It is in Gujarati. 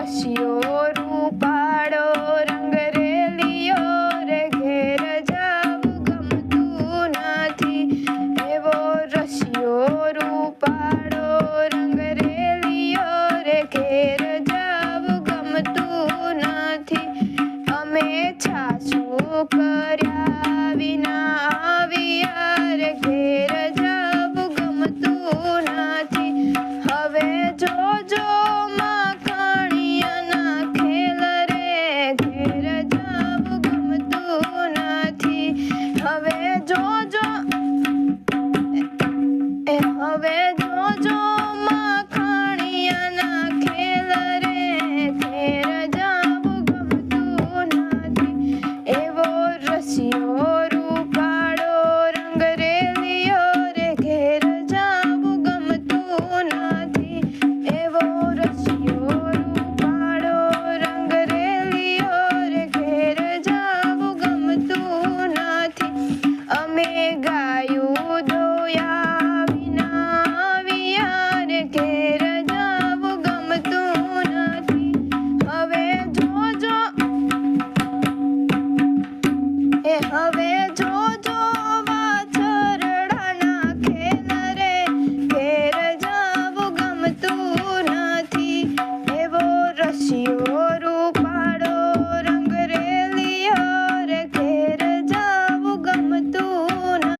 રશિયો રૂપાળો રંગ રેલિયો રે ઘેર જાવું ગમતું નથી. એવો રશિયો રૂપાળો રંગ રેલિયો રે ઘેર જાવું ગમતું નથી. અમે છાશું કર્યા વિના આવ્યા રે ઘેર જાવું ગમતું નથી. હવે જોજો માખણિયાના ખેલ રે ઘેર જાવું ગમતું નથી. હવે જોજો માખણિયાના ખેલ રે ઘેર જાવું ગમતું નથી. એવો રશિયો રૂપાળો રંગ રેલિયો રે ઘેર જાવું ગમતું નથી. એવો રશિયો રૂપાળો રંગ રેલિયો રે ઘેર જાવું ગમતું નથી. અમે ગાયું દોયા વિના આવ્યા રે ઘેર જાવું ગમતું નથી. હવે જોજો હવે